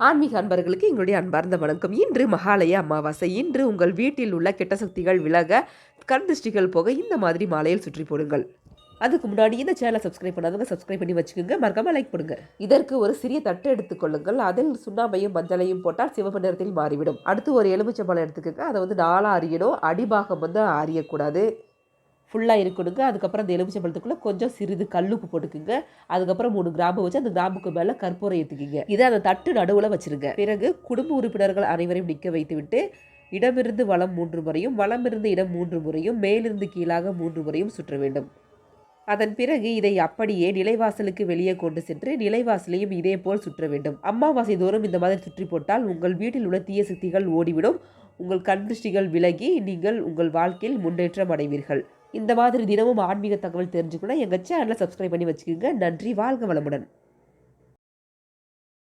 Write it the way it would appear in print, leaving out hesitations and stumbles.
ஆன்மீக அன்பர்களுக்கு எங்களுடைய அன்பார்ந்த வணக்கம். இன்று மகாலய அமாவாசை. இன்று உங்கள் வீட்டில் உள்ள கெட்ட சக்திகள் விலக, கண் திருஷ்டிகள் போக இந்த மாதிரி மாலையில் சுற்றி போடுங்கள். அதுக்கு முன்னாடி இந்த சேனலை சப்ஸ்கிரைப் பண்ணாதவங்க சப்ஸ்கிரைப் பண்ணி வச்சுக்கோங்க. மறக்காம லைக் பண்ணுங்க. இதற்கு ஒரு சிறிய தட்டு எடுத்துக்கொள்ளுங்கள். அதில் சுண்ணாம்பையும் மஞ்சளையும் போட்டால் சிவப்பு நிறத்தில் மாறிவிடும். அடுத்து ஒரு எலுமிச்சம்பழம் எடுத்துக்கோங்க. அதை நாலா அரியணும். அடிபாகம் அரியக்கூடாது, ஃபுல்லாக இருக்கணுங்க. அதுக்கப்புறம் அந்த எலுமிச்சம்பழத்துக்குள்ளே கொஞ்சம் சிறிது கல்லுப்பு போட்டுக்குங்க. அதுக்கப்புறம் 3 கிராம்பு வச்சு அந்த கிராம்புக்கு மேலே கற்பூரம் ஏற்றிக்கிங்க. இதை அந்த தட்டு நடுவில் வச்சுருங்க. பிறகு குடும்ப உறுப்பினர்கள் அனைவரையும் நிற்க வைத்துவிட்டு இடமிருந்து வலம் 3 முறையும், வலமிருந்து இடம் 3 முறையும், மேலிருந்து கீழாக 3 முறையும் சுற்ற வேண்டும். அதன் பிறகு இதை அப்படியே நிலைவாசலுக்கு வெளியே கொண்டு சென்று நிலைவாசலையும் இதே போல் சுற்ற வேண்டும். அமாவாசை தோறும் இந்த மாதிரி சுற்றி போட்டால் உங்கள் வீட்டில் உள்ள தீய சக்திகள் ஓடிவிடும். உங்கள் கண் திருஷ்டிகள் விலகி நீங்கள் உங்கள் வாழ்க்கையில் முன்னேற்றம் அடைவீர்கள். இந்த மாதிரி தினமும் ஆன்மீக தகவல் தெரிஞ்சுக்கணும் எங்கள் சேனலை சப்ஸ்கிரைப் பண்ணி வச்சுக்கோங்க. நன்றி. வாழ்க வளமுடன்.